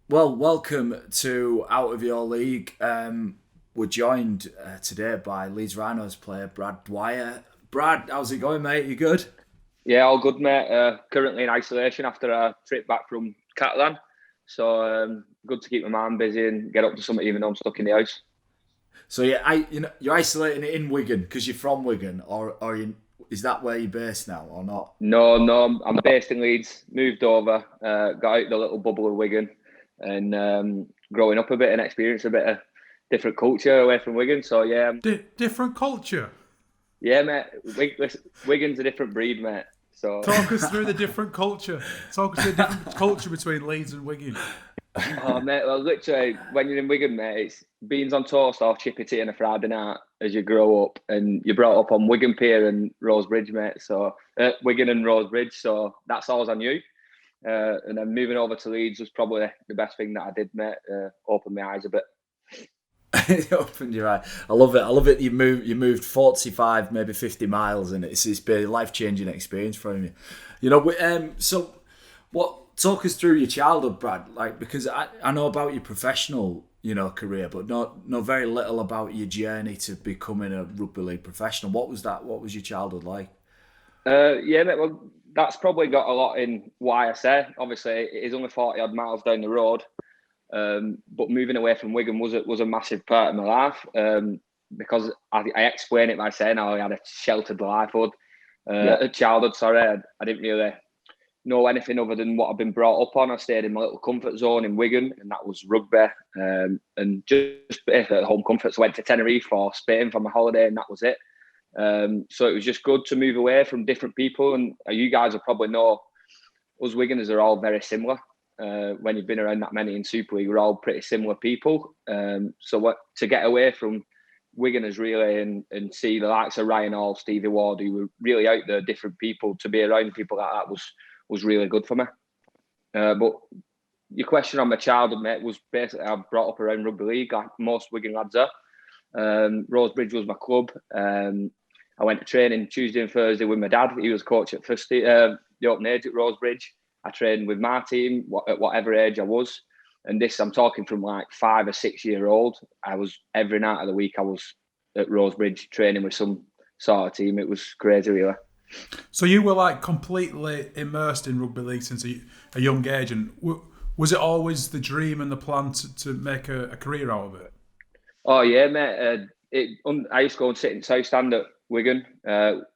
Well, welcome to Out of Your League. We're joined today by Leeds Rhinos player Brad Dwyer. Brad, how's it going, mate? You good? Yeah, all good, mate. Currently in isolation after a trip back from Catalan. So good to keep my mind busy and get up to something even though I'm stuck in the house. So yeah, you're isolating it in Wigan because you're from Wigan, or is that where you're based now, or not? No, I'm based in Leeds, moved over, got out the little bubble of Wigan and growing up a bit and experienced a bit of different culture away from Wigan. So yeah, Different culture. yeah, mate. Listen, Wigan's a different breed, mate. So Talk us through the different culture. Talk us through the different culture between Leeds and Wigan. Oh, mate, well, literally, when you're in Wigan, mate, it's beans on toast or chippy tea on a Friday night as you grow up. And you're brought up on Wigan Pier and Rose Bridge, mate. So, Wigan and Rose Bridge. So, that's all I knew. And then moving over to Leeds was probably the best thing that I did, mate. Opened my eyes a bit. It opened your eye. I love it. I love it. You moved 45, maybe 50 miles, and it's been a life changing experience for you. So what? Talk us through your childhood, Brad. Like, because I know about your professional, career, but not know very little about your journey to becoming a rugby league professional. What was that? What was your childhood like? Yeah, mate, well, that's probably got a lot in why I say. Obviously, it is only 40 odd miles down the road. But moving away from Wigan was a massive part of my life because I explain it by saying how I had a sheltered lifehood, Yeah. childhood. Sorry, I didn't really know anything other than what I've been brought up on. I stayed in my little comfort zone in Wigan, and that was rugby. And just at home comforts, I went to Tenerife or Spain for my holiday, and that was it. So it was just good to move away from different people. And you guys will probably know us Wiganers are all very similar. When you've been around that many in Super League, we're all pretty similar people. So to get away from Wiganers really and see the likes of Ryan Hall, Stevie Ward, who were really out there, different people, to be around people like that was really good for me. But your question on my childhood, mate, was basically I brought up around rugby league, like most Wigan lads are. Rosebridge was my club. I went to training Tuesday and Thursday with my dad. He was coach at the open age at Rosebridge. I trained with my team at whatever age I was. And this, I'm talking from like 5 or 6 year old. I was every night of the week, I was at Rosebridge training with some sort of team. It was crazy, really. So you were like completely immersed in rugby league since a young age, and was it always the dream and the plan to make a career out of it? Oh, yeah, mate. I used to go and sit in South Stand at Wigan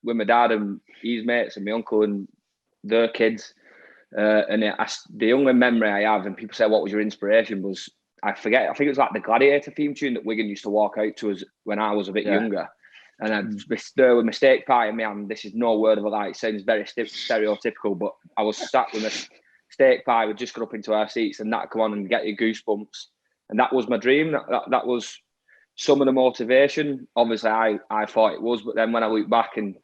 with my dad and his mates and my uncle and their kids. The only memory I have, and people say, "What was your inspiration?" Was I forget? I think it was like the Gladiator theme tune that Wigan used to walk out to us when I was a bit Yeah. younger. And I there with my steak pie in my hand. This is no word of a lie. It sounds very stereotypical, but I was sat with my steak pie. We'd just got up into our seats, and that come on and get you goosebumps. And that was my dream. That was some of the motivation. Obviously, I thought it was, but then when I look back and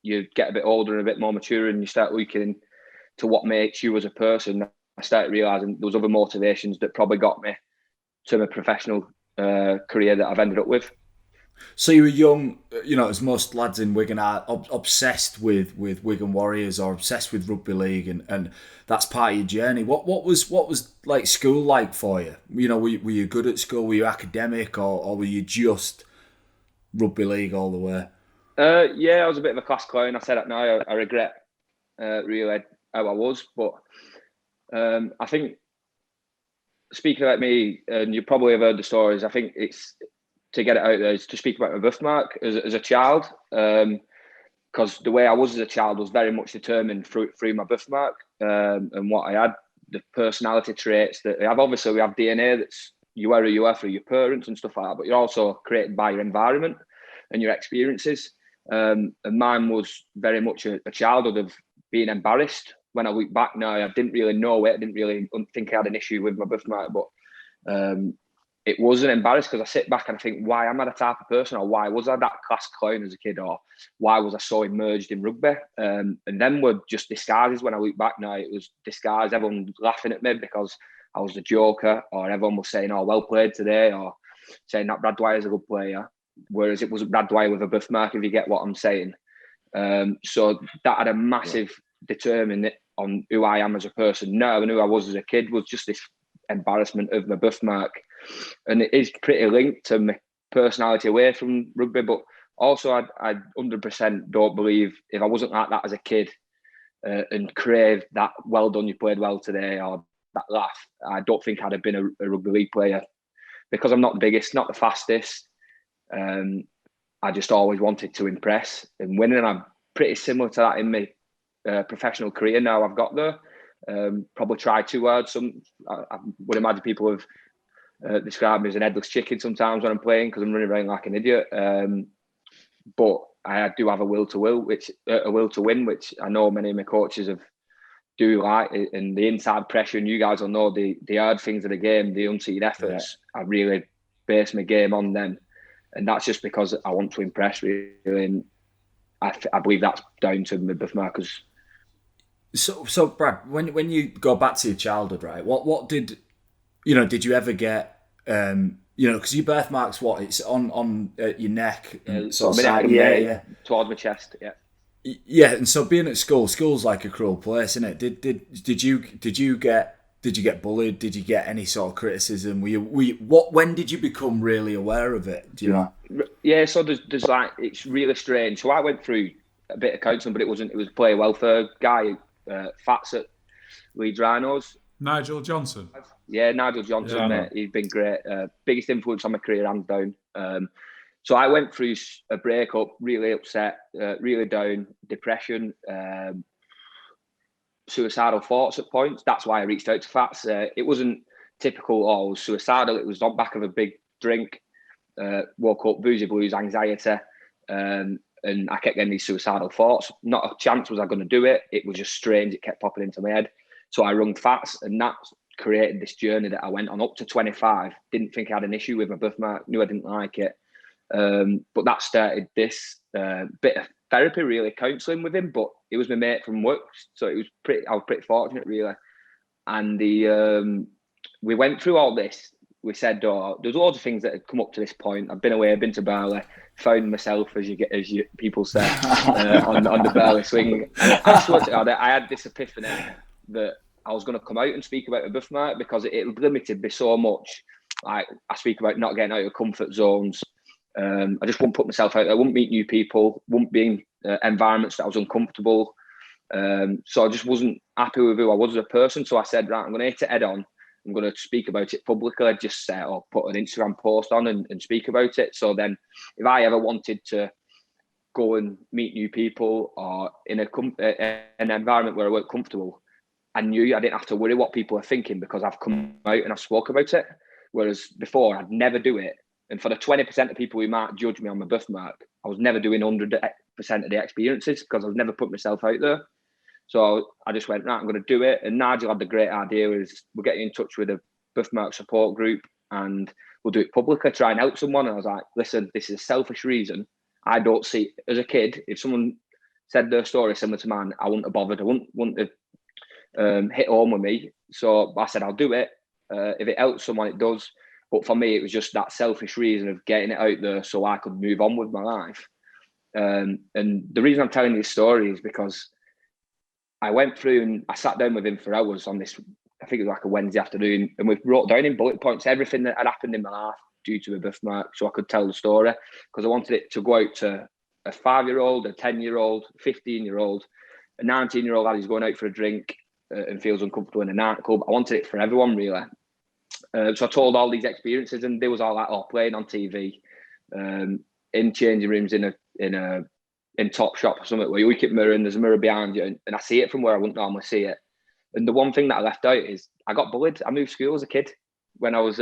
you get a bit older and a bit more mature, and you start looking to what makes you as a person, I started realising there was other motivations that probably got me to my professional career that I've ended up with. So you were young, as most lads in Wigan are, obsessed with Wigan Warriors or obsessed with rugby league, and that's part of your journey. What was like school like for you? Were you good at school? Were you academic, or were you just rugby league all the way? Yeah, I was a bit of a class clown. I said that now. I regret really how I was, but I think speaking about me, and you probably have heard the stories. I think it's to get it out there is to speak about my birthmark as a child, because the way I was as a child was very much determined through my birthmark and what I had, the personality traits that I have. Obviously, we have DNA that's you are who you are through your parents and stuff like that, but you're also created by your environment and your experiences. And mine was very much a childhood of being embarrassed. When I look back now, I didn't really know it. I didn't really think I had an issue with my birthmark, but it wasn't embarrassed because I sit back and I think, why am I the type of person, or why was I that class clown as a kid, or why was I so immersed in rugby? And then were just disguises. When I look back now, it was disguised. Everyone was laughing at me because I was the joker, or everyone was saying, "Oh, well played today," or saying that Brad Dwyer is a good player. Whereas it wasn't Brad Dwyer with a birthmark, if you get what I'm saying. So that had a massive determinant on who I am as a person now, and who I was as a kid was just this embarrassment of my birthmark. And it is pretty linked to my personality away from rugby, but also I 100% don't believe if I wasn't like that as a kid and craved that well done, you played well today, or that laugh, I don't think I'd have been a rugby league player, because I'm not the biggest, not the fastest. I just always wanted to impress and win, and I'm pretty similar to that in my professional career now. I've got there. Probably tried too hard. I would imagine people have described me as an headless chicken sometimes when I'm playing, because I'm running around like an idiot. But I do have a will to win, which I know many of my coaches do like, and the inside pressure. And you guys will know the hard things of the game, the unseen efforts. Yeah. I really base my game on them, and that's just because I want to impress, really. And I believe that's down to my birthmarkers. So Brad, when you go back to your childhood, right? What did you ever get? Because your birthmark's what? It's on your neck, and sort of side, yeah, towards my chest, yeah. Yeah, and so being at school's like a cruel place, isn't it? Did you get bullied? Did you get any sort of criticism? When did you become really aware of it? Do you know? Yeah, so there's like, it's really strange. So I went through a bit of counselling, but it was a player welfare guy, Fats at Leeds Rhinos. Nigel Johnson. Yeah, Nigel Johnson, mate. He's been great. Biggest influence on my career, hands down. So I went through a breakup, really upset, really down, depression, suicidal thoughts at points. That's why I reached out to Fats. It wasn't typical, I was suicidal. It was on back of a big drink, woke up, boozy blues, anxiety, and I kept getting these suicidal thoughts. Not a chance was I going to do it. It was just strange. It kept popping into my head. So I rung Fats, and that created this journey that I went on up to 25. Didn't think I had an issue with my birthmark, knew I didn't like it. But that started this bit of therapy, really, counselling with him. But it was my mate from work, so I was pretty fortunate, really. And we went through all this. We said, there's loads of things that had come up to this point. I've been away, I've been to Bali, found myself, as you people say, on the Bali swing. And I swear to God, I had this epiphany that I was going to come out and speak about my birthmark, because it limited me so much. Like, I speak about not getting out of comfort zones. I just wouldn't put myself out there. I wouldn't meet new people. Wouldn't be in environments that I was uncomfortable. So I just wasn't happy with who I was as a person. So I said, right, I'm going to hit it head on. I'm going to speak about it publicly. I'd just set or put an Instagram post on and speak about it. So then if I ever wanted to go and meet new people, or in an environment where I weren't comfortable, I knew I didn't have to worry what people are thinking, because I've come out and I've spoke about it. Whereas before, I'd never do it. And for the 20% of people who might judge me on my birthmark, I was never doing 100% of the experiences, because I was never put myself out there. So I just went, right, I'm going to do it. And Nigel had the great idea, is we'll get you in touch with a birthmark support group and we'll do it publicly, try and help someone. And I was like, listen, this is a selfish reason. I don't see, as a kid, if someone said their story similar to mine, I wouldn't have bothered. I wouldn't have hit home with me. So I said, I'll do it. If it helps someone, it does. But for me, it was just that selfish reason of getting it out there so I could move on with my life. And the reason I'm telling you this story is because I went through and I sat down with him for hours on this, I think it was like a Wednesday afternoon, and we wrote down in bullet points everything that had happened in my life due to a birthmark, so I could tell the story, because I wanted it to go out to a 5-year-old, a 10-year-old, 15-year-old, a 19-year-old lad who's going out for a drink and feels uncomfortable in a nightclub. I wanted it for everyone, really. So I told all these experiences, and they was all like, playing on TV, in changing rooms in Top Shop or something, where you keep mirror and there's a mirror behind you, and I see it from where I wouldn't normally see it. And the one thing that I left out is I got bullied. I moved school as a kid. When I was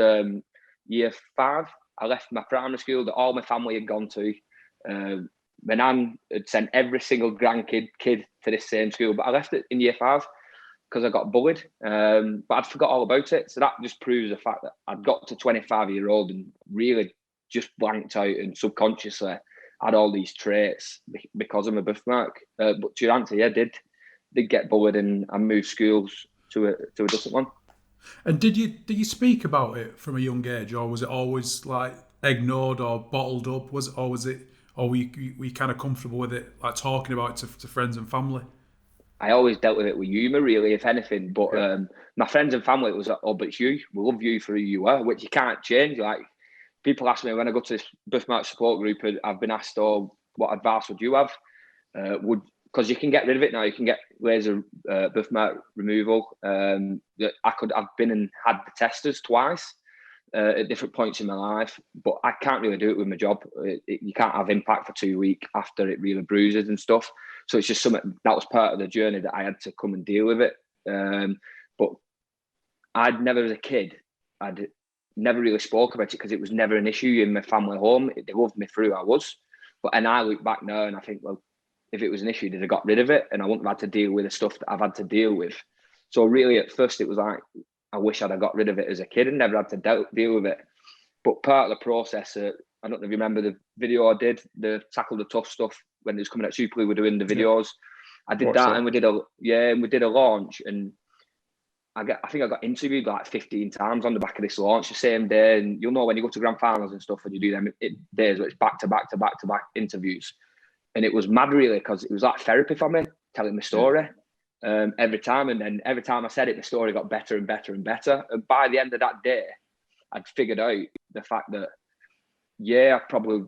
year 5, I left my primary school that all my family had gone to. My nan had sent every single grandkid kid to this same school, but I left it in year 5 because I got bullied. But I'd forgot all about it. So that just proves the fact that I'd got to 25-year-old and really just blanked out and subconsciously had all these traits because of my birthmark. But to your answer, yeah, did get bullied and moved schools to a different one. And did you speak about it from a young age, or was it always like ignored or bottled up? Or were you kind of comfortable with it, like talking about it to friends and family? I always dealt with it with humour, really, if anything. But my friends and family, it was like, oh, but it's you. We love you for who you are, which you can't change. Like, people ask me when I go to this birthmark support group, and I've been asked, oh, what advice would you have? Because you can get rid of it now. You can get laser birthmark removal. I've been and had the testers twice at different points in my life, but I can't really do it with my job. You can't have impact for 2 weeks after it really bruises and stuff. So it's just something that was part of the journey that I had to come and deal with it. But I'd never, as a kid, I'd never really spoke about it because it was never an issue in my family home. They loved me for who I was. And I look back now and I think, well, if it was an issue, they'd have got rid of it, and I wouldn't have had to deal with the stuff that I've had to deal with. So really, at first, it was like, I wish I'd have got rid of it as a kid and never had to deal with it. But part of the process, I don't know if you remember the video I did, the Tackle the Tough stuff, when it was coming out Super League, we're doing the videos. I did that, and we did a launch, and I think I got interviewed like 15 times on the back of this launch the same day. And you'll know when you go to grand finals and stuff, and you do them days where it's back to back interviews. And it was mad, really, because it was like therapy for me, telling my story every time. And then every time I said it, the story got better and better and better. And by the end of that day, I'd figured out the fact that, probably,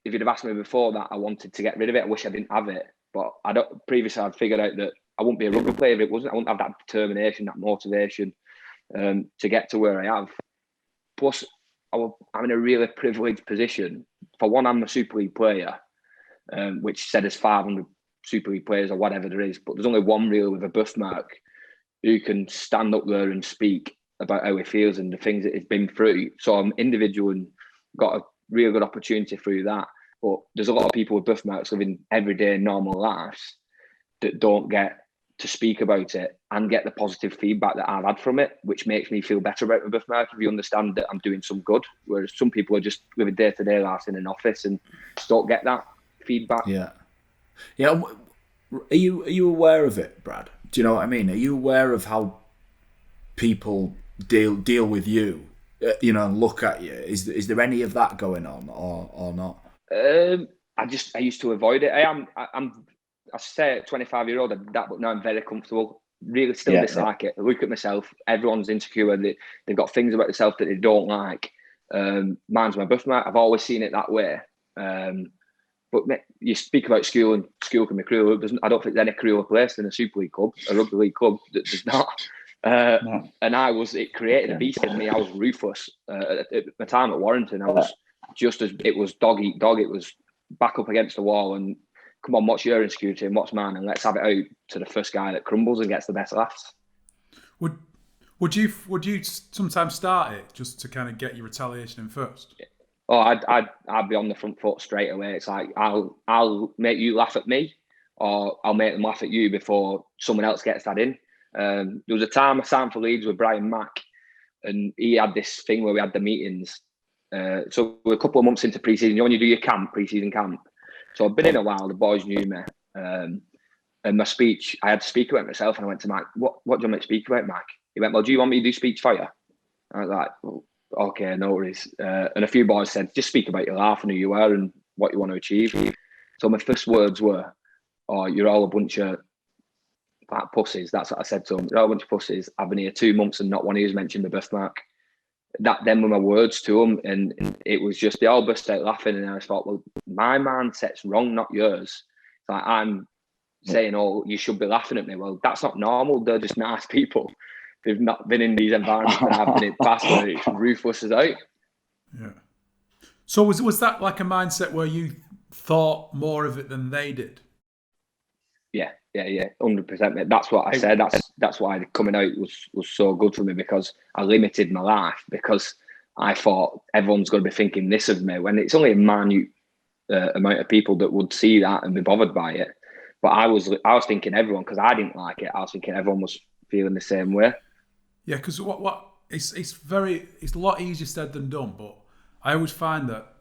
if you'd have asked me before that, I wanted to get rid of it. I wish I didn't have it. But previously I'd figured out that I wouldn't be a rugby player if it wasn't. I wouldn't have that determination, that motivation to get to where I have. Plus, I'm in a really privileged position. For one, I'm a Super League player, which said there's 500 Super League players or whatever there is, but there's only one really with a birthmark who can stand up there and speak about how he feels and the things that he's been through. So I'm individual and got a really good opportunity through that. But there's a lot of people with birthmarks living everyday normal lives that don't get to speak about it and get the positive feedback that I've had from it, which makes me feel better about my birthmark if you understand that I'm doing some good. Whereas some people are just living day-to-day lives in an office and don't get that feedback. Yeah. Are you aware of it, Brad? Do you know what I mean? Are you aware of how people deal with you? And look at you. Is there any of that going on or not? I used to avoid it. I say at 25-year-old I did that, but now I'm very comfortable. Really still dislike it. I look at myself. Everyone's insecure. They've got things about themselves that they don't like. Mine's my birthmark. I've always seen it that way. But you speak about school, and school can be cruel. I don't think there's any crueler place than a Super League club, a rugby league club. There's not. No. And it created a beast in me. I was ruthless. At my time at Warrington, I was it was dog eat dog. It was back up against the wall and come on, what's your insecurity and what's mine, and let's have it out to the first guy that crumbles and gets the best laughs. Would you sometimes start it just to kind of get your retaliation in first? Oh, I'd be on the front foot straight away. It's like I'll make you laugh at me, or I'll make them laugh at you before someone else gets that in. There was a time I signed for Leeds with Brian Mack, and he had this thing where we had the meetings. So we're a couple of months into pre-season. When you do your pre-season camp. So I've been in a while. The boys knew me, and my speech, I had to speak about myself. And I went to Mike, "What do you want me to speak about, Mike?" He went, "Well, do you want me to do speech for you?" I was like, well, "Okay, no worries." And a few boys said, "Just speak about your life and who you are and what you want to achieve." So my first words were, "Oh, you're all a bunch of like pussies." That's what I said to them. "You're all a bunch of pussies. I've been here 2 months and not one of you has mentioned the birthmark." That then were my words to them, and it was just they all burst out laughing. And I thought, well, my mindset's wrong, not yours. It's like I'm saying, "Oh, you should be laughing at me." Well, that's not normal. They're just nice people. They've not been in these environments that I've been in past where it's ruthless as out. Yeah. So was that like a mindset where you thought more of it than they did? Yeah, 100%. That's what I said. That's why coming out was so good for me, because I limited my life, because I thought everyone's going to be thinking this of me, when it's only a minute amount of people that would see that and be bothered by it. But I was thinking everyone, because I didn't like it. I was thinking everyone was feeling the same way. Yeah, because it's a lot easier said than done. But I always find that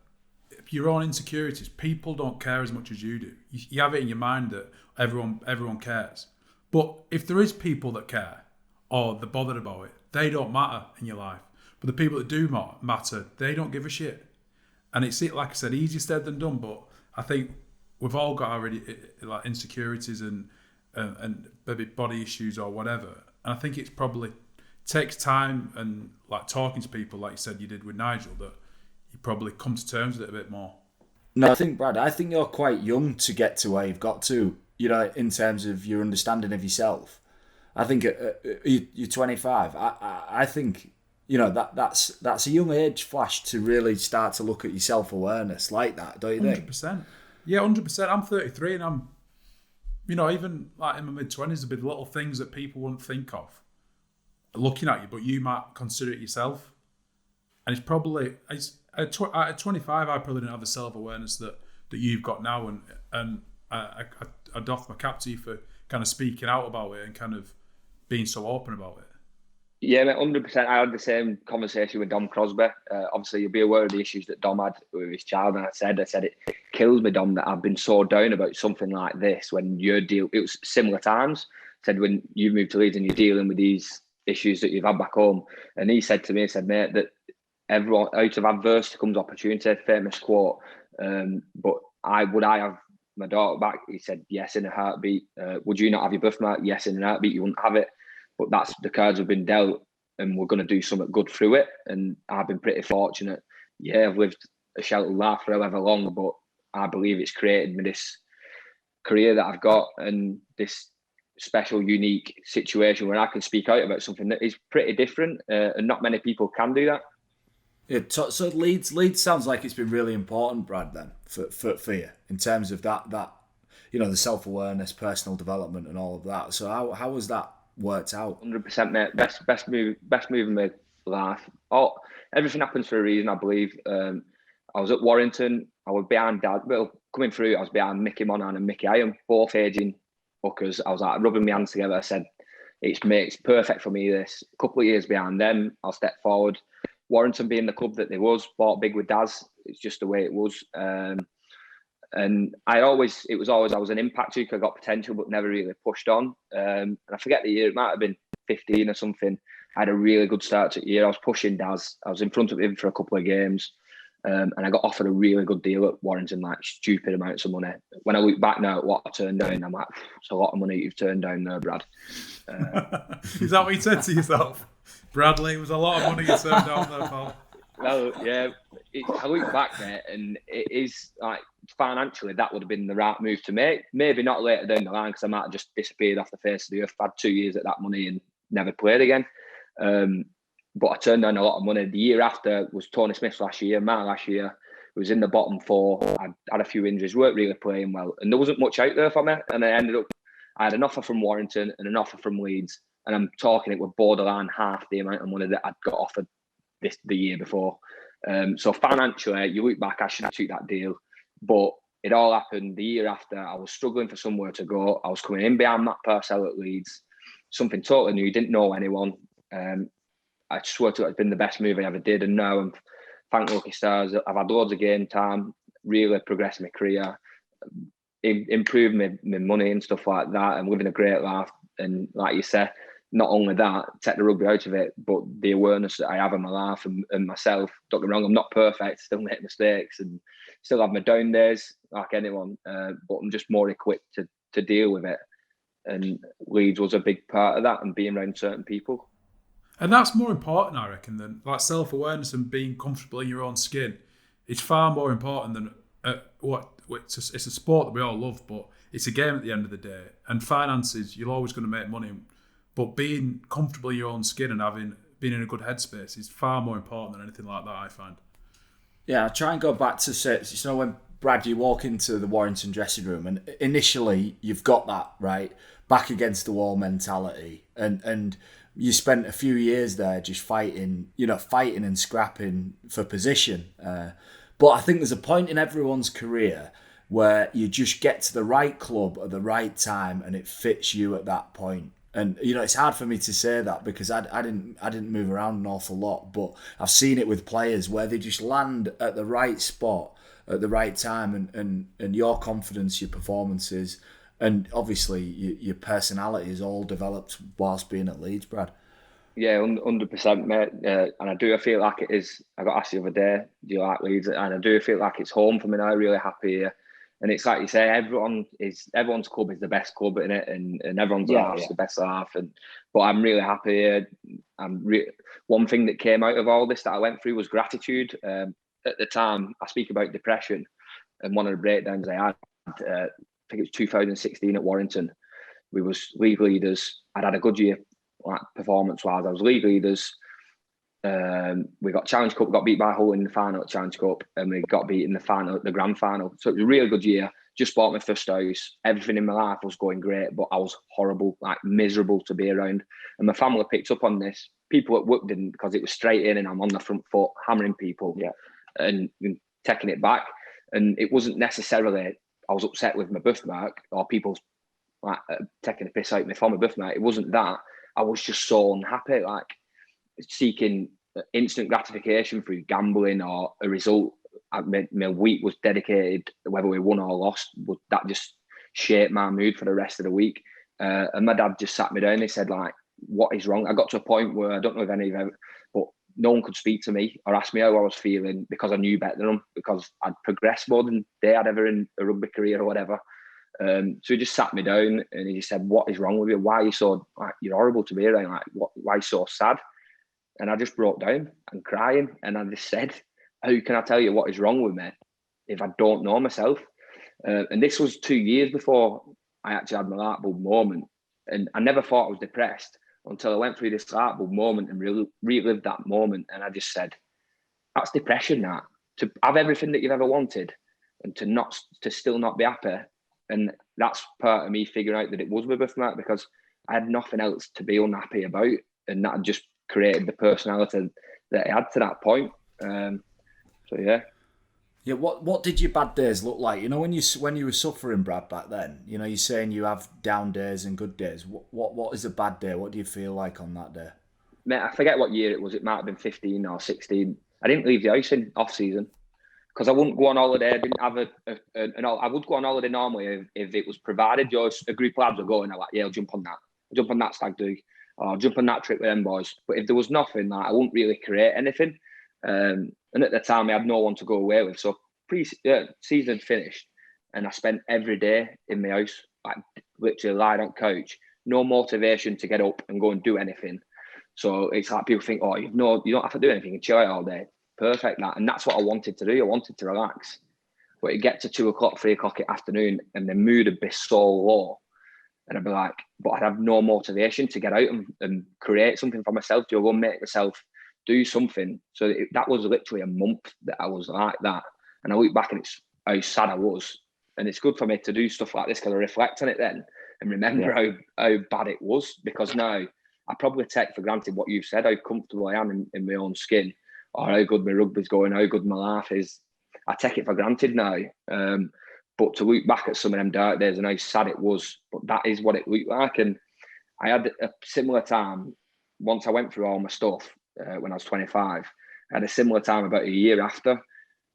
your own insecurities, people don't care as much as you do. You have it in your mind that everyone cares. But if there is people that care or they're bothered about it, they don't matter in your life. But the people that do matter, they don't give a shit. And it's, like I said, easier said than done. But I think we've all got already like insecurities, and and maybe body issues or whatever. And I think it's probably takes time and like talking to people, like you said you did with Nigel, that you probably come to terms with it a bit more. No, Brad, I think you're quite young to get to where you've got to, in terms of your understanding of yourself. I think you're 25. I think, that's a young age flash to really start to look at your self-awareness like that, don't you think? 100%. Yeah, 100%. I'm 33 and I'm, even like in my mid-20s, there'd be little things that people wouldn't think of looking at you, but you might consider it yourself. And it's probably, at 25, I probably didn't have the self-awareness that you've got now. And I doff my cap to you for kind of speaking out about it and kind of being so open about it. Yeah, mate, 100%. I had the same conversation with Dom Crosby. Obviously, you'll be aware of the issues that Dom had with his child. And I said, it kills me, Dom, that I've been so down about something like this when it was similar times. I said, when you moved to Leeds and you're dealing with these issues that you've had back home. And he said to me, mate, that everyone, out of adversity comes opportunity, famous quote. But would I have my daughter back? He said, yes, in a heartbeat. Would you not have your birthmark? Yes, in a heartbeat. You wouldn't have it. But that's the cards have been dealt, and we're going to do something good through it. And I've been pretty fortunate. Yeah, I've lived a sheltered life for however long, but I believe it's created me this career that I've got and this special, unique situation where I can speak out about something that is pretty different, and not many people can do that. Yeah, so Leeds sounds like it's been really important, Brad, then for you in terms of that the self-awareness, personal development, and all of that. So how was that worked out? 100%, mate. Best move in my life. Everything happens for a reason, I believe. I was at Warrington. I was behind Dad. Well, coming through, I was behind Mickey Monahan and Mickey Iron, both aging hookers. I was like rubbing my hands together. I said, it's perfect for me. This a couple of years behind them, I'll step forward. Warrington being the club that they was, bought big with Daz. It's just the way it was. And I was an impact hooker, got potential, but never really pushed on. And I forget the year, it might have been 15 or something. I had a really good start to the year. I was pushing Daz. I was in front of him for a couple of games. And I got offered a really good deal at Warrington, like stupid amounts of money. When I look back now at what I turned down, I'm like, it's a lot of money you've turned down there, Brad. Is that what you said to yourself? Bradley, it was a lot of money you turned down there, pal. Well, yeah, I look back there and it is like financially that would have been the right move to make. Maybe not later down the line because I might have just disappeared off the face of the earth. I had 2 years at that money and never played again. But I turned down a lot of money. The year after was Tony Smith's last year. My last year was in the bottom four. I had a few injuries, weren't really playing well, and there wasn't much out there for me. And I had an offer from Warrington and an offer from Leeds, and I'm talking it was borderline half the amount of money that I'd got offered the year before. So financially, you look back, I should have took that deal, but it all happened the year after. I was struggling for somewhere to go. I was coming in behind Matt Purcell at Leeds, something totally new. Didn't know anyone. I swear to it, it's been the best move I ever did. And now I'm, thank lucky stars, I've had loads of game time, really progressed my career, improved my money and stuff like that, and living a great life. And like you said, not only that, take the rugby out of it, but the awareness that I have in my life and myself. Don't get me wrong, I'm not perfect, still make mistakes and still have my down days like anyone, but I'm just more equipped to deal with it. And Leeds was a big part of that, and being around certain people. And that's more important, I reckon, than like self-awareness and being comfortable in your own skin. It's far more important than it's a sport that we all love, but it's a game at the end of the day. And finances, you're always going to make money, but being comfortable in your own skin and being in a good headspace is far more important than anything like that, I find. Yeah, I try and go back to say, when Brad, you walk into the Warrington dressing room, and initially you've got that right back against the wall mentality, and you spent a few years there just fighting and scrapping for position. But I think there's a point in everyone's career where you just get to the right club at the right time and it fits you at that point. And, it's hard for me to say that because I didn't move around an awful lot, but I've seen it with players where they just land at the right spot at the right time, and your confidence, your performances, and obviously your personality is all developed whilst being at Leeds, Brad. Yeah, 100%, mate. And I do feel like it is. I got asked the other day, do you like Leeds? And I do feel like it's home for me now. Really happy here. And it's like you say, everyone's club is the best club in it, and everyone's laugh's the best laugh. But I'm really happy. One thing that came out of all this that I went through was gratitude. At the time, I speak about depression, and one of the breakdowns I had, I think it was 2016 at Warrington. We was league leaders. I'd had a good year, like performance-wise. I was league leaders. We got Challenge Cup, got beat by Hull in the final at Challenge Cup, and we got beat in the grand final. So it was a really good year. Just bought my first house. Everything in my life was going great, but I was horrible, like miserable to be around. And my family picked up on this. People at work didn't, because it was straight in and I'm on the front foot, hammering people and taking it back. And it wasn't necessarily I was upset with my birthmark or people like taking a piss out of me for my birthmark. It wasn't that. I was just so unhappy, like seeking instant gratification through gambling or a result. My week was dedicated, whether we won or lost, that just shaped my mood for the rest of the week. And my dad just sat me down and he said, like, what is wrong? I got to a point where I don't know if any of them, but no one could speak to me or ask me how I was feeling because I knew better than them, because I'd progressed more than they had ever in a rugby career or whatever. So he just sat me down and he just said, what is wrong with you? Why are you so, like, you're horrible to be around? Like, why are you so sad? And I just broke down and crying. And I just said, how can I tell you what is wrong with me if I don't know myself? And this was 2 years before I actually had my light bulb moment. And I never thought I was depressed until I went through this light bulb moment and relived that moment. And I just said, that's depression, that. To have everything that you've ever wanted and to still not be happy. And that's part of me figuring out that it was my birthmark, because I had nothing else to be unhappy about. And that had just created the personality that I had to that point. So yeah. Yeah, what did your bad days look like? You know, when you were suffering, Brad, back then, you know, you're saying you have down days and good days. What is a bad day? What do you feel like on that day? Mate, I forget what year it was. It might have been 15 or 16. I didn't leave the house in off season because I wouldn't go on holiday. I didn't have I would go on holiday normally if it was provided. A group of lads were going, I'm like, yeah, I'll jump on that. I'll jump on that stag do. Or I'll jump on that trip with them boys. But if there was nothing, like, I wouldn't really create anything. And at the time, I had no one to go away with. So season finished, and I spent every day in my house, like literally lying on couch, no motivation to get up and go and do anything. So it's like people think, oh, you don't have to do anything and chill out all day. Perfect, that. And that's what I wanted to do. I wanted to relax. But it get to 2 o'clock, 3 o'clock in the afternoon, and the mood would be so low. And I'd be like, but I'd have no motivation to get out and create something for myself, to go and make myself do something. So that was literally a month that I was like that. And I look back and it's how sad I was. And it's good for me to do stuff like this because I reflect on it then and remember how bad it was. Because now I probably take for granted what you've said, how comfortable I am in my own skin, or how good my rugby's going, how good my life is. I take it for granted now. But to look back at some of them dark days and how sad it was, but that is what it looked like. And I had a similar time once I went through all my stuff when I was 25. I had a similar time about a year after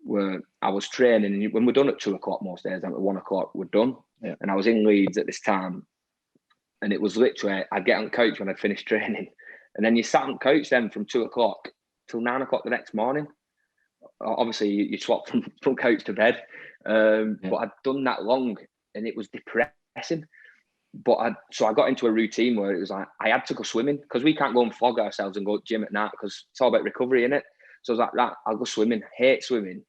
where I was training. And when we're done at 2 o'clock most days, and at 1 o'clock we're done. Yeah. And I was in Leeds at this time. And it was literally, I'd get on the couch when I'd finished training. And then you sat on the couch then from 2 o'clock till 9 o'clock the next morning. Obviously, you swap from couch to bed. But I'd done that long and it was depressing. But so I got into a routine where it was like, I had to go swimming because we can't go and flog ourselves and go to gym at night because it's all about recovery, innit? So I was like, right, I'll go swimming. Hate swimming.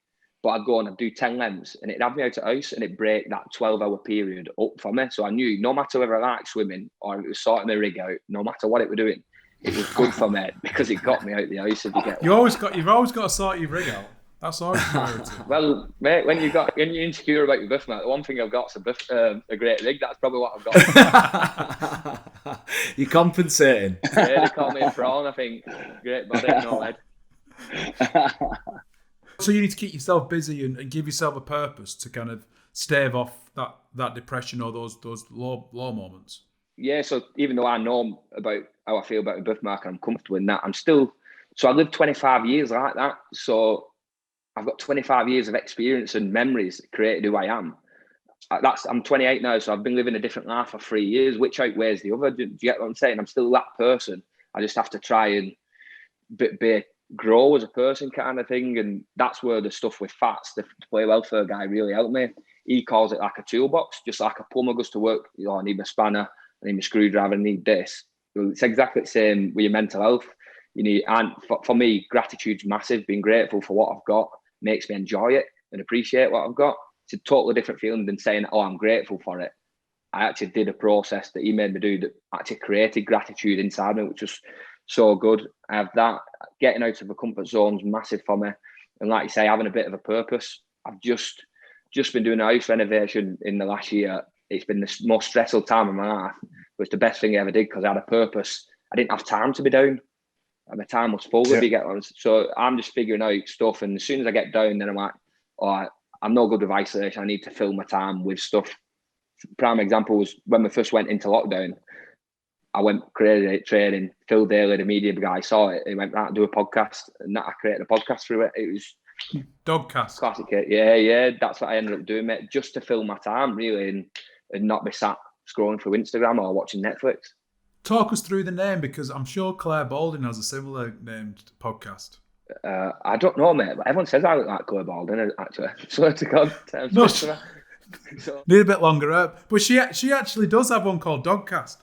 But I'd go and I'd do 10 lengths and it'd have me out of house and it'd break that 12-hour period up for me. So I knew no matter whether I liked swimming or it was sorting my rig out, no matter what it were doing, it was good for me because it got me out of the house. If you get you've always got to sort your rig out. That's always priority. Well, mate, when you're insecure about your birthmark, the one thing I've got is a great rig. That's probably what I've got. You're compensating. Yeah, they call me a prawn, I think. Great body, no head. So you need to keep yourself busy and give yourself a purpose to kind of stave off that depression or those low moments. Yeah, so even though I know about how I feel about a birthmark and I'm comfortable in that, so I lived 25 years like that. So I've got 25 years of experience and memories that created who I am. I'm 28 now, so I've been living a different life for 3 years, which outweighs the other. Do you get what I'm saying? I'm still that person. I just have to try and be grow as a person kind of thing. And that's where the stuff with fats, the play welfare guy, really helped me. He calls it like a toolbox, just like a plumber goes to work. You know, I need my spanner, I need my screwdriver, I need this. Well, it's exactly the same with your mental health. You need, and for me, gratitude's massive. Being grateful for what I've got makes me enjoy it and appreciate what I've got. It's a totally different feeling than saying, "Oh, I'm grateful for it." I actually did a process that he made me do that actually created gratitude inside me, which was so good. I have that. Getting out of the comfort zone's massive for me. And like you say, having a bit of a purpose. I've just been doing a house renovation in the last year. It's been the most stressful time of my life, but it's the best thing I ever did because I had a purpose. I didn't have time to be down. My time was full, if you get on. So I'm just figuring out stuff. And as soon as I get down, then I'm like, oh, I'm no good with isolation. I need to fill my time with stuff. Prime example was when we first went into lockdown. I went crazy training. Phil Daly, the media guy, saw it. He went, right, do a podcast. And that I created a podcast through it. It was Dogcast. Classic. Yeah. That's what I ended up doing, mate, just to fill my time, really, and not be sat scrolling through Instagram or watching Netflix. Talk us through the name, because I'm sure Claire Balding has a similar named podcast. I don't know, mate, but everyone says I look like Claire Balding, actually. Swear to God. No, need a bit longer, but she actually does have one called Dogcast.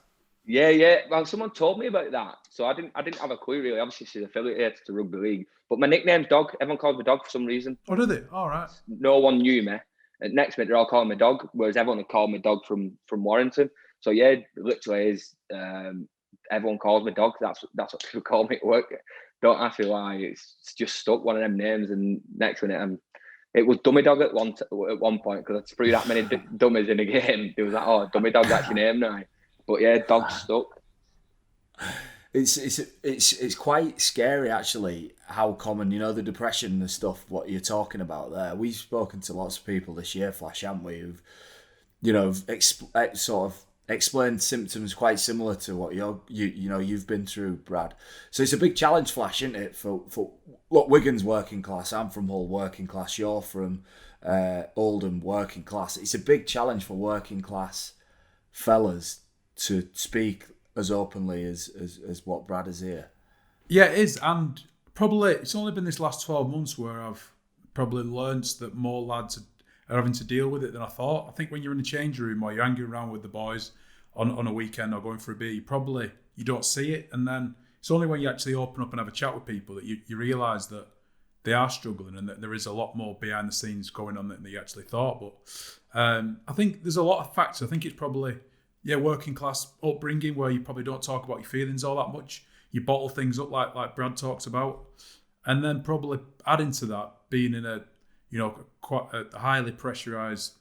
Yeah. Well, someone told me about that, so I didn't have a clue, really. Obviously, she's affiliated to rugby league, but my nickname's Dog. Everyone calls me Dog for some reason. Oh, do they? All right. No one knew me. And next minute, they're all calling me Dog, whereas everyone had called me Dog from Warrington. So yeah, literally is. Everyone calls me Dog. That's what people call me at work. Don't ask me why. It's just stuck, one of them names. And next minute, it was Dummy Dog at one point, because I threw that many dummies in a game. It was like, oh, Dummy Dog, that's your name now. But yeah, Dog stuck. It's quite scary, actually, how common, the depression and stuff, what you're talking about there. We've spoken to lots of people this year, Flash, haven't we, who've, sort of explained symptoms quite similar to what you've been through, Brad. So it's a big challenge, Flash, isn't it? For look, Wigan's working class. I'm from Hull, working class. You're from Oldham, working class. It's a big challenge for working class fellas to speak as openly as what Brad is here. Yeah, it is, and probably it's only been this last 12 months where I've probably learned that more lads are having to deal with it than I thought. I think when you're in the change room or you're hanging around with the boys on a weekend or going for a beer, you don't see it, and then it's only when you actually open up and have a chat with people that you realise that they are struggling and that there is a lot more behind the scenes going on than you actually thought. But I think there's a lot of factors. I think it's probably working class upbringing where you probably don't talk about your feelings all that much. You bottle things up like Brad talks about, and then probably adding to that being in a quite a highly pressurized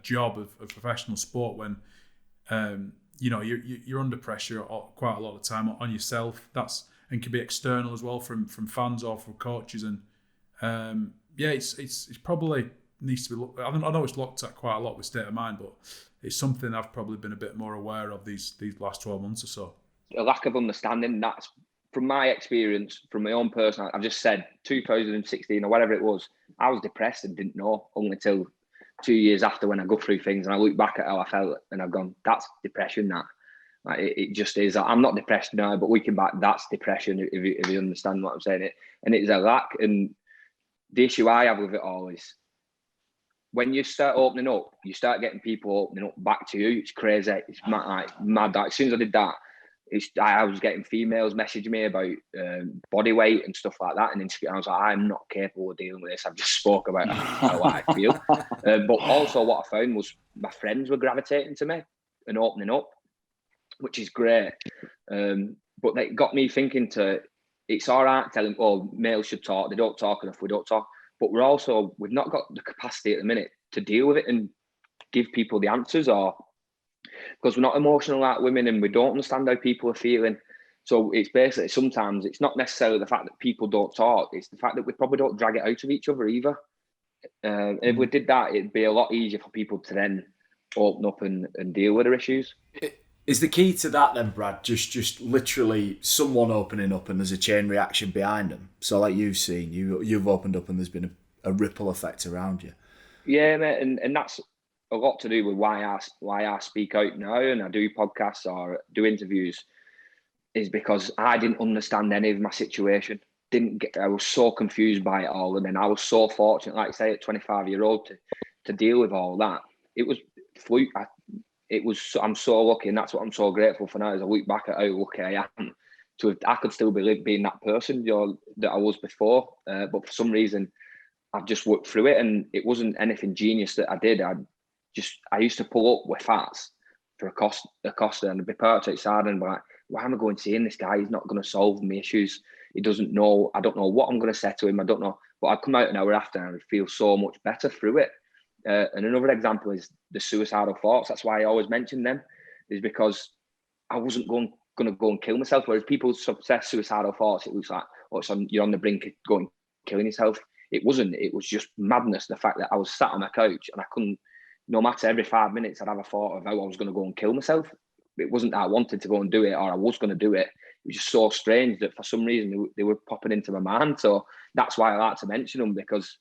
job of professional sport when you're under pressure quite a lot of the time on yourself. And can be external as well from fans or from coaches, and it's probably needs to be looked. I know it's looked at quite a lot with state of mind, but it's something I've probably been a bit more aware of these last 12 months or so. A lack of understanding. That's from my experience, from my own personal. I've just said 2016 or whatever it was. I was depressed and didn't know only until 2 years after, when I go through things and I look back at how I felt and I've gone, that's depression. That like, it just is. I'm not depressed now, but looking back, that's depression. If you understand what I'm saying, and it's a lack. And the issue I have with it all is, when you start opening up, you start getting people opening up back to you. It's crazy. It's mad. As soon as I did that, I was getting females messaging me about body weight and stuff like that. And I was like, I'm not capable of dealing with this. I've just spoke about how I feel. But also what I found was my friends were gravitating to me and opening up, which is great. But they got me thinking it's all right telling, males should talk. They don't talk enough. We don't talk. But we've not got the capacity at the minute to deal with it and give people the answers, or because we're not emotional like women and we don't understand how people are feeling. So it's basically, sometimes it's not necessarily the fact that people don't talk, it's the fact that we probably don't drag it out of each other either. If we did that, it'd be a lot easier for people to then open up and deal with their issues. Is the key to that then, Brad, just literally someone opening up and there's a chain reaction behind them? So like you've seen, you've opened up and there's been a ripple effect around you. Yeah, mate, and that's a lot to do with why I speak out now and I do podcasts or do interviews, is because I didn't understand any of my situation. I was so confused by it all. And then I was so fortunate, like I say, at 25-year-old to deal with all that. It was fluke. I'm so lucky, and that's what I'm so grateful for now. As I look back at how lucky I am I could still be being that person, that I was before. But for some reason, I've just worked through it, and it wasn't anything genius that I did. I used to pull up with fats for Acosta and be part of side and be like, why am I going seeing this guy? He's not going to solve my issues. He doesn't know. I don't know what I'm going to say to him. I don't know. But I'd come out an hour after and I'd feel so much better through it. And another example is the suicidal thoughts. That's why I always mention them, is because I wasn't going to go and kill myself. Whereas people success suicidal thoughts, it looks like, you're on the brink of going killing yourself. It wasn't. It was just madness. The fact that I was sat on a couch and I couldn't, no matter every 5 minutes, I'd have a thought of how I was going to go and kill myself. It wasn't that I wanted to go and do it or I was going to do it. It was just so strange that for some reason they were popping into my mind. So that's why I like to mention them, because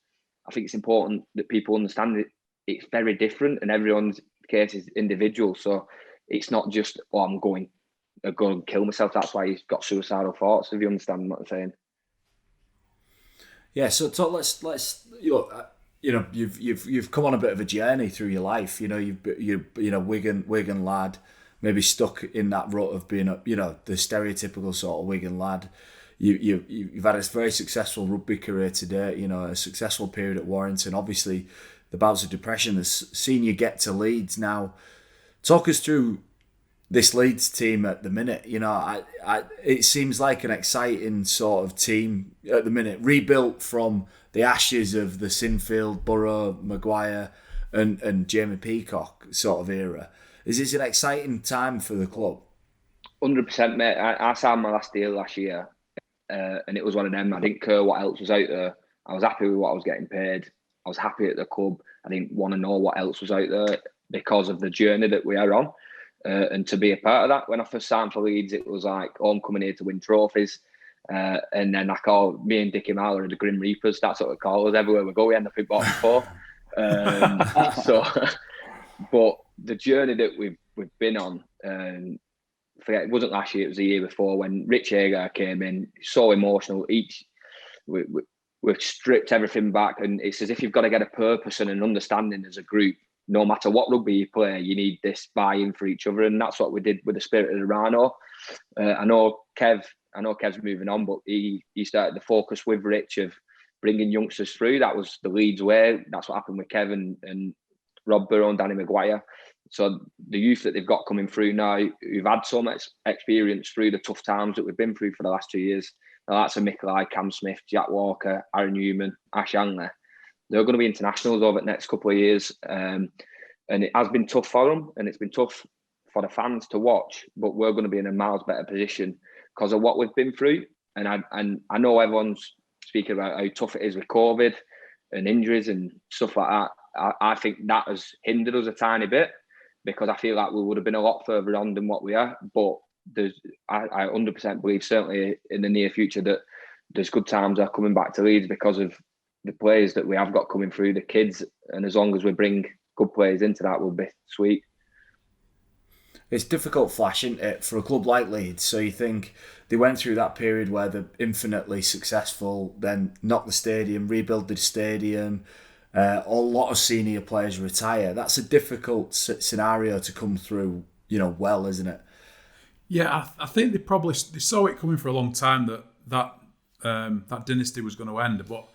I think it's important that people understand that it's very different and everyone's case is individual. So it's not just, I'm going to go and kill myself. That's why he's got suicidal thoughts, if you understand what I'm saying. Yeah, so let's you've come on a bit of a journey through your life. Wigan lad, maybe stuck in that rut of being the stereotypical sort of Wigan lad. You've had a very successful rugby career today. A successful period at Warrington. Obviously, the bouts of depression has seen you get to Leeds. Now, talk us through this Leeds team at the minute. It seems like an exciting sort of team at the minute, rebuilt from the ashes of the Sinfield, Burrow, Maguire and Jamie Peacock sort of era. Is this an exciting time for the club? 100%, mate. I signed my last deal last year, and it was one of them. I didn't care what else was out there. I was happy with what I was getting paid. I was happy at the club. I didn't want to know what else was out there because of the journey that we are on. And to be a part of that, when I first signed for Leeds, it was like, I'm coming here to win trophies. And then me and Dickie Marler are the Grim Reapers. That's what we call us. Everywhere we go, we end up in bottom four. But the journey that we've been on, it wasn't last year, it was the year before when Rich Hagar came in, so emotional. We've stripped everything back, and it's as if you've got to get a purpose and an understanding as a group. No matter what rugby you play, you need this buy-in for each other, and that's what we did with the spirit of the Rhino. I know Kev's moving on, but he started the focus with Rich of bringing youngsters through. That was the Leeds way. That's what happened with Kevin and Rob Burrow and Danny Maguire. So the youth that they've got coming through now, who've had so much experience through the tough times that we've been through for the last 2 years, the likes of Mikelai, Cam Smith, Jack Walker, Aaron Newman, Ash Angley, they're going to be internationals over the next couple of years. And it has been tough for them, and it's been tough for the fans to watch, but we're going to be in a miles better position because of what we've been through. And I know everyone's speaking about how tough it is with COVID and injuries and stuff like that. I think that has hindered us a tiny bit because I feel like we would have been a lot further on than what we are. But I 100% believe, certainly in the near future, that there's good times are coming back to Leeds because of the players that we have got coming through, the kids. And as long as we bring good players into that, will be sweet. It's difficult flash, isn't it, for a club like Leeds? So you think they went through that period where they're infinitely successful, then knock the stadium, rebuild the stadium, a lot of senior players retire. That's a difficult scenario to come through, well, isn't it? Yeah, I think they saw it coming for a long time that dynasty was going to end. But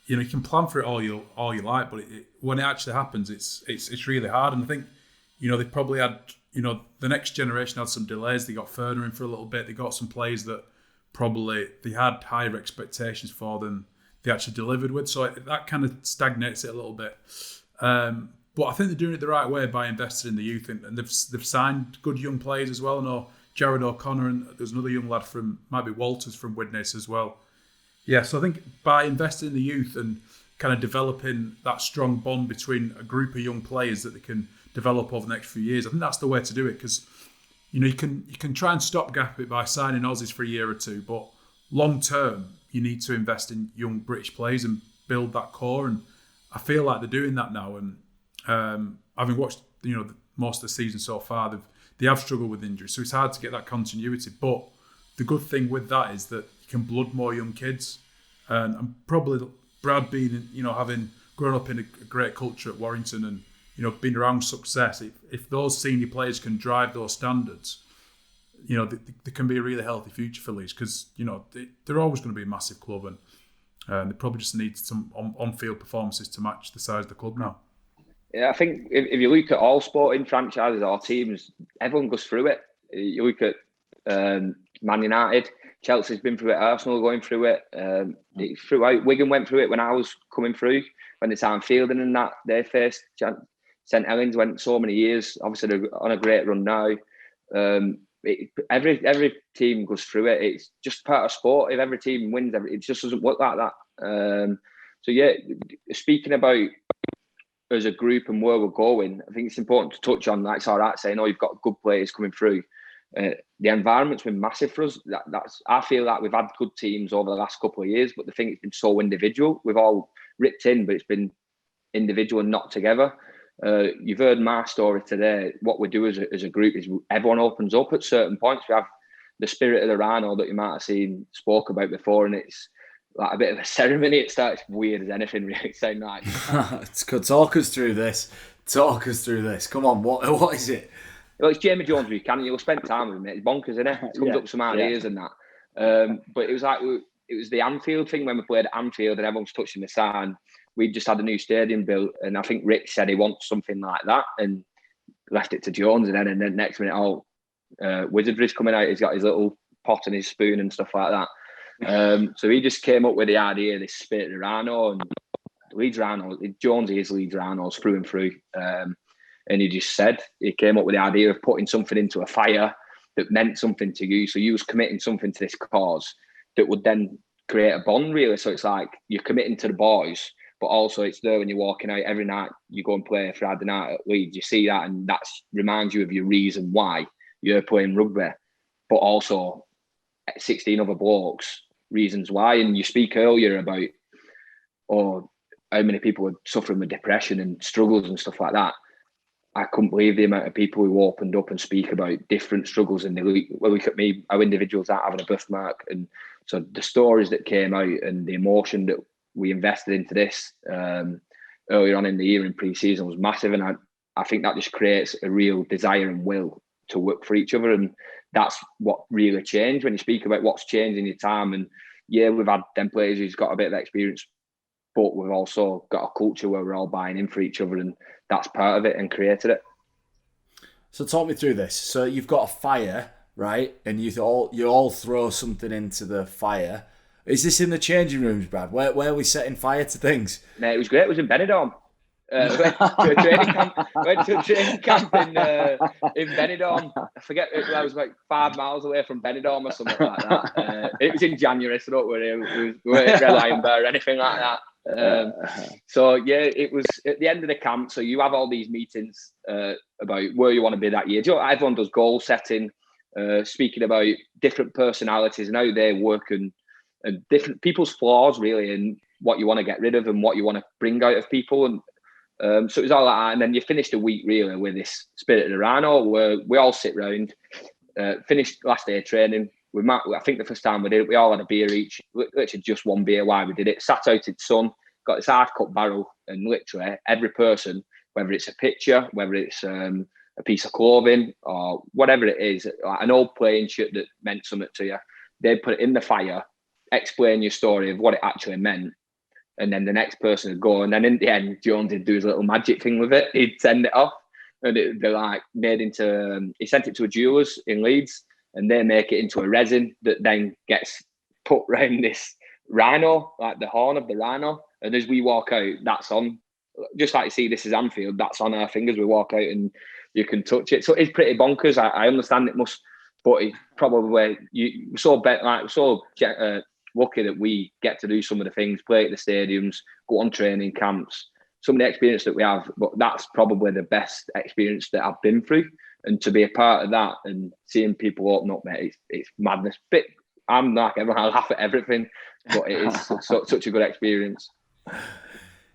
you can plan for it all you like, but when it actually happens, it's really hard. And I think they probably had the next generation had some delays. They got further in for a little bit. They got some players that probably they had higher expectations for than they actually delivered with. So that kind of stagnates it a little bit. But I think they're doing it the right way by investing in the youth, and they've signed good young players as well. I know Jared O'Connor, and there's another young lad might be Walters from Widnes as well. Yeah, so I think by investing in the youth and kind of developing that strong bond between a group of young players that they can develop over the next few years, I think that's the way to do it, because you can try and stopgap it by signing Aussies for a year or two, but long term you need to invest in young British players and build that core, and I feel like they're doing that now. And having watched most of the season so far, they have struggled with injuries, so it's hard to get that continuity. But the good thing with that is that you can blood more young kids, and probably Brad being, having grown up in a great culture at Warrington and been around success. If those senior players can drive those standards, there can be a really healthy future for Leeds, because they're always going to be a massive club, and they probably just need some on-field performances to match the size of the club now. Yeah, I think if you look at all sporting franchises or teams, everyone goes through it. You look at Man United, Chelsea's been through it, Arsenal going through it. Throughout, Wigan went through it when I was coming through, when it's Anfielding and that they faced. St Helens went so many years. Obviously, they're on a great run now. Every team goes through it. It's just part of sport. If every team wins, it just doesn't work like that. So yeah, speaking about as a group and where we're going, I think it's important to touch on. Like, it's all right saying, you've got good players coming through. The environment's been massive for us. I feel that we've had good teams over the last couple of years, but the thing, it's been so individual. We've all ripped in, but it's been individual and not together. You've heard my story today. What we do as a group is everyone opens up at certain points. We have the spirit of the Rhino that you might have seen spoke about before, and it's like a bit of a ceremony. It starts weird as anything, really. Saying like, it's good. Talk us through this. Come on, what is it? Well, it's Jamie Jones Buchanan. You'll spend time with him. It's bonkers, isn't it? It comes up with some ideas and that. But it was like it was the Anfield thing when we played at Anfield and everyone's touching the sign. We just had a new stadium built, and I think Rick said he wants something like that, and left it to Jones. And then next minute, Wizardry's coming out. He's got his little pot and his spoon and stuff like that. So he just came up with the idea of this spirit of Rhino, and Leeds Rhinos. Jonesy is Leeds Rhinos through and through. And he just said he came up with the idea of putting something into a fire that meant something to you. So you was committing something to this cause that would then create a bond, really. So it's like you're committing to the boys, but also it's there when you're walking out every night. You go and play a Friday night at Leeds. You see that, and that reminds you of your reason why you're playing rugby. But also 16 other blokes, reasons why. And you speak earlier about how many people are suffering with depression and struggles and stuff like that. I couldn't believe the amount of people who opened up and speak about different struggles, and they look at me, how individuals aren't having a birthmark. And so the stories that came out and the emotion that we invested into this earlier on in the year in pre-season was massive. And I think that just creates a real desire and will to work for each other. And that's what really changed when you speak about what's changed in your time. And yeah, we've had them players who's got a bit of experience, but we've also got a culture where we're all buying in for each other, and that's part of it and created it. So talk me through this. So you've got a fire, right? And you all throw something into the fire. Is this in the changing rooms, Brad? Where are we setting fire to things? No, it was great. It was in Benidorm. Went to a training camp in Benidorm. I forget, I was like 5 miles away from Benidorm or something like that. It was in January, so don't worry. We weren't at Red Lion Bear or anything like that. So yeah, it was at the end of the camp. So you have all these meetings about where you want to be that year. Everyone does goal setting, speaking about different personalities and how they work, and different people's flaws really, and what you want to get rid of and what you want to bring out of people. And so it was all like that. And then you finished the week really with this spirit of the Rhino, where we all sit round, finished last day of training. I think the first time we did it, we all had a beer each, literally just one beer while we did it, sat out in the sun, got this half cup barrel, and literally every person, whether it's a picture, whether it's a piece of clothing or whatever it is, like an old playing shirt that meant something to you, they'd put it in the fire, explain your story of what it actually meant, and then the next person would go, and then in the end, Jones would do his little magic thing with it. He'd send it off, and they're like made into. He sent it to a jeweller's in Leeds, and they make it into a resin that then gets put around this rhino, like the horn of the rhino. And as we walk out, that's on. Just like you see, this is Anfield. That's on our fingers. We walk out, and you can touch it. So it's pretty bonkers. I understand it must, but it's probably we're so lucky that we get to do some of the things, play at the stadiums, go on training camps, some of the experience that we have. But that's probably the best experience that I've been through. And to be a part of that and seeing people open up, mate, it's madness. But I'm like everyone, I laugh at everything, but it is such a good experience.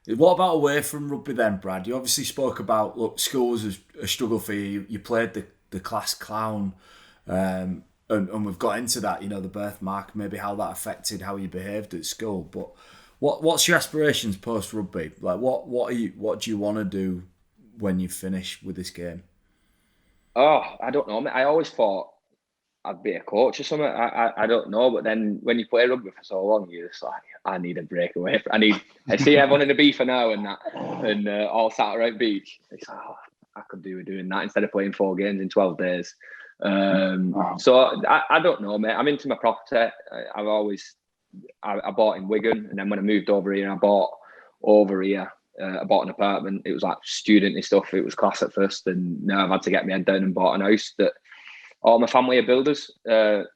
What about away from rugby then, Brad? You obviously spoke about, look, school was a struggle for you. You played the class clown at and we've got into that, the birthmark, maybe how that affected how you behaved at school. But what's your aspirations post rugby? Like what do you want to do when you finish with this game? Oh, I don't know, mate. I always thought I'd be a coach or something. I don't know, but then when you play rugby for so long, you're just like, I need a breakaway. I see everyone in the beef for now and all sat around beach. It's like, oh, I could do with doing that instead of playing 4 games in 12 days. So I don't know, mate. I'm into my property. I bought in Wigan, and then when I moved over here, I bought over here. I bought an apartment. It was like student-y stuff. It was class at first, and now I've had to get my head down and bought an house that all my family are builders.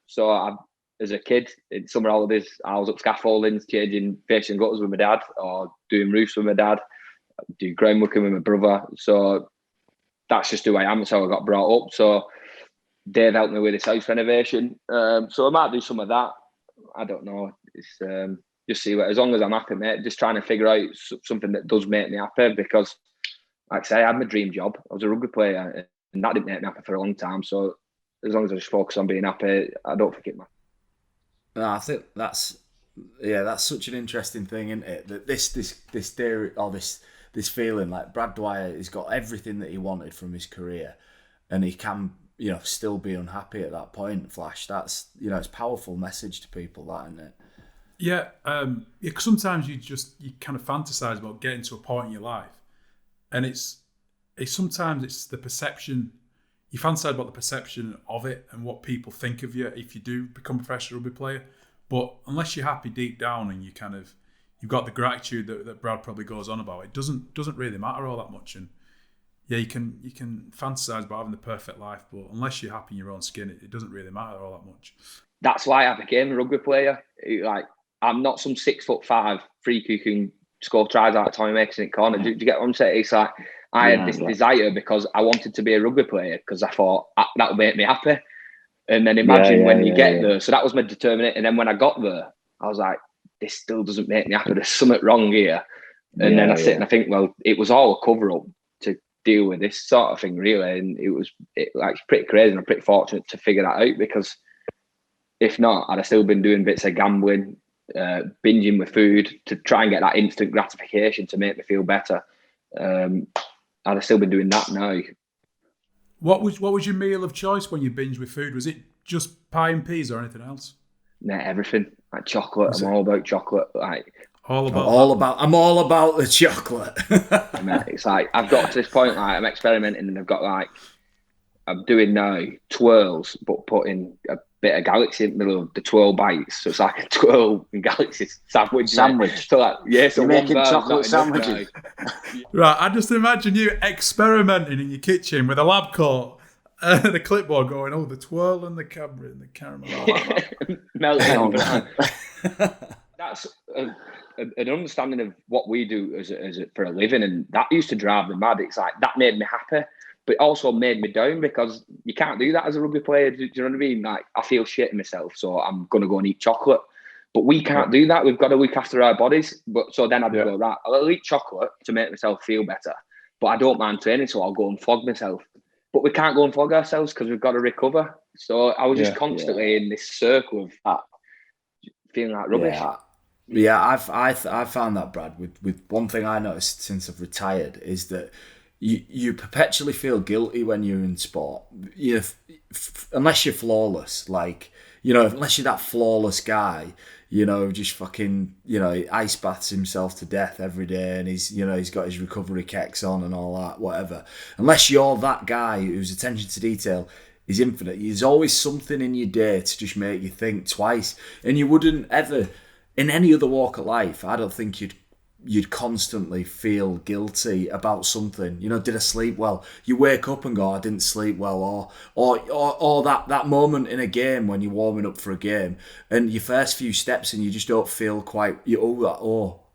So as a kid, in summer holidays, I was up scaffolding, changing fish and gutters with my dad, or doing roofs with my dad, do groundworking with my brother. So that's just who I am. That's how I got brought up. So Dave helped me with this house renovation. So I might do some of that. I don't know. It's just see what. As long as I'm happy, mate. Just trying to figure out something that does make me happy, because, like I say, I had my dream job. I was a rugby player, and that didn't make me happy for a long time. So as long as I just focus on being happy, I don't think it matters. No, I think that's such an interesting thing, isn't it? That this theory, or this feeling, like Brad Dwyer has got everything that he wanted from his career, and he can, still be unhappy at that point. Flash, that's, it's a powerful message to people, that, isn't it? Yeah, cause sometimes you kind of fantasize about getting to a point in your life, and it's sometimes it's the perception. You fantasize about the perception of it and what people think of you if you do become a professional rugby player. But unless you're happy deep down and you've got the gratitude that Brad probably goes on about, it doesn't really matter all that much. And yeah, you can fantasize about having the perfect life, but unless you're happy in your own skin, it doesn't really matter all that much. That's why I became a rugby player. I'm not some 6'5" freak who can score tries out of Tommy Mason in corner. Do you get what I'm saying? It's like I had this desire because I wanted to be a rugby player, because I thought that would make me happy. And then imagine when you get there. So that was my determination. And then when I got there, I was like, this still doesn't make me happy. There's something wrong here. And then I sit and I think, well, it was all a cover up to deal with this sort of thing, really. And it's pretty crazy, and I'm pretty fortunate to figure that out, because if not, I'd have still been doing bits of gambling, binging with food to try and get that instant gratification to make me feel better. I'd have still been doing that now. What was your meal of choice when you binged with food? Was it just pie and peas or anything else? Nah, everything. Like chocolate. I'm all about chocolate. Like I'm all about the chocolate. It's like I've got to this point, like I'm experimenting, and I'm doing now twirls, but putting a bit of Galaxy in the middle of the twirl bites. So it's like a twirl and Galaxy sandwich. So you're making chocolate sandwiches. Right, I just imagine you experimenting in your kitchen with a lab coat and a clipboard going, oh, the twirl and the Cadbury and the caramel. Melting. That's an understanding of what we do as for a living, and that used to drive me mad. It's like that made me happy, but it also made me down, because you can't do that as a rugby player. Do you know what I mean? Like, I feel shit in myself, so I'm going to go and eat chocolate. But we can't do that. We've got to look after our bodies. But so then I'd go, right, I'll eat chocolate to make myself feel better, but I don't mind training, so I'll go and flog myself. But we can't go and flog ourselves because we've got to recover. So I was just constantly in this circle of feeling like rubbish. Yeah, I've found that, Brad, with one thing I noticed since I've retired is that you perpetually feel guilty when you're in sport. Unless you're flawless, like, unless you're that flawless guy, just fucking, ice baths himself to death every day, and he's got his recovery kecks on and all that, whatever. Unless you're that guy whose attention to detail is infinite, there's always something in your day to just make you think twice. And you wouldn't ever, in any other walk of life, I don't think you'd constantly feel guilty about something. Did I sleep well? You wake up and go, I didn't sleep well, or that moment in a game when you're warming up for a game and your first few steps and you just don't feel quite.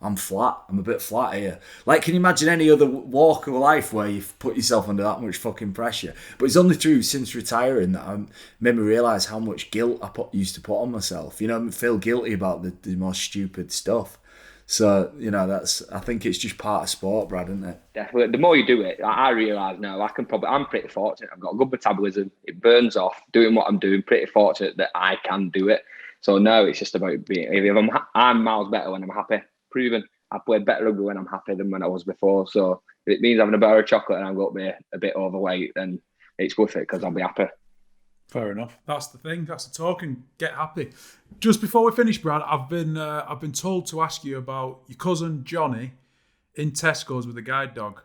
I'm flat. I'm a bit flat here. Like, can you imagine any other walk of life where you've put yourself under that much fucking pressure? But it's only through since retiring that made me realise how much guilt I used to put on myself. Feel guilty about the most stupid stuff. So, I think it's just part of sport, Brad, isn't it? Definitely. The more you do it, I realise now I'm pretty fortunate. I've got a good metabolism. It burns off doing what I'm doing. Pretty fortunate that I can do it. So now it's just about being. If I'm miles better when I'm happy. Proven. I play better rugby when I'm happy than when I was before. So if it means having a bar of chocolate and I'm going to be a bit overweight, then it's worth it because I'll be happy. Fair enough. That's the thing. That's the talk, and get happy. Just before we finish, Brad, I've been told to ask you about your cousin Johnny in Tesco's with a guide dog.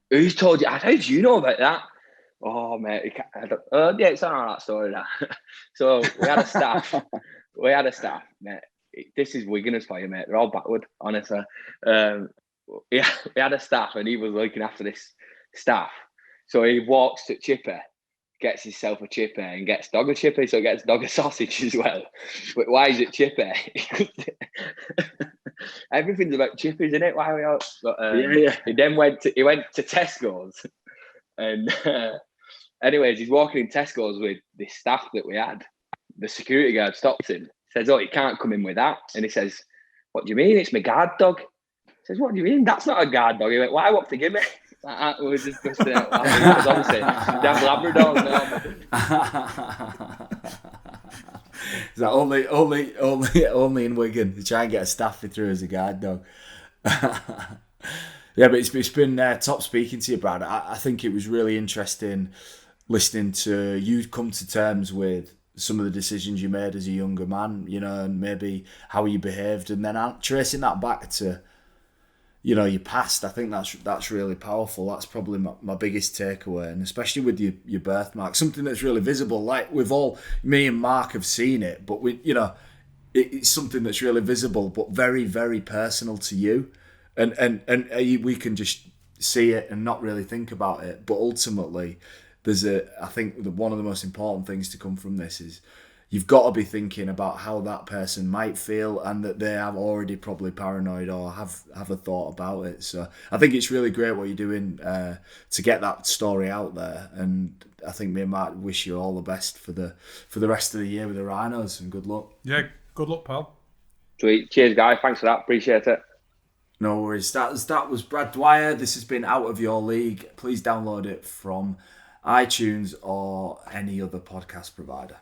Who's told you? How did you know about that? Oh, mate. Yeah, it's not that story. That. So we had a staff. Mate. This is Wiganers for you, mate. They're all backward, honestly. We had a staff, and he was looking after this staff. So he walks to Chippy, gets himself a chippy and gets dog a chippy, so he gets dog a sausage as well. But why is it chippy? Everything's about chippies, isn't it? Why are we all? But, He then went to Tesco's, and anyways, he's walking in Tesco's with this staff that we had. The security guard stops him, says, "Oh, you can't come in with that." And he says, "What do you mean? It's my guard dog." He says, "What do you mean? That's not a guard dog." He went, "Why? What, forgive me?" We were just busting out laughing because obviously they have Labradors now. Is that only in Wigan? You try and get a staffy through as a guide dog. Yeah, but it's been top speaking to you, Brad. I think it was really interesting listening to you come to terms with some of the decisions you made as a younger man, and maybe how you behaved, and then tracing that back to your past. I think that's really powerful. That's probably my biggest takeaway, and especially with your birthmark, something that's really visible. Like me and Mark have seen it, but it's something that's really visible, but very, very personal to you, and we can just see it and not really think about it. But ultimately, I think one of the most important things to come from this is you've got to be thinking about how that person might feel, and that they have already probably paranoid or have a thought about it. So I think it's really great what you're doing to get that story out there. And I think me and Mark wish you all the best for the rest of the year with the Rhinos, and good luck. Yeah, good luck, pal. Sweet. Cheers, guys. Thanks for that. Appreciate it. No worries. That was Brad Dwyer. This has been Out of Your League. Please download it from iTunes or any other podcast provider.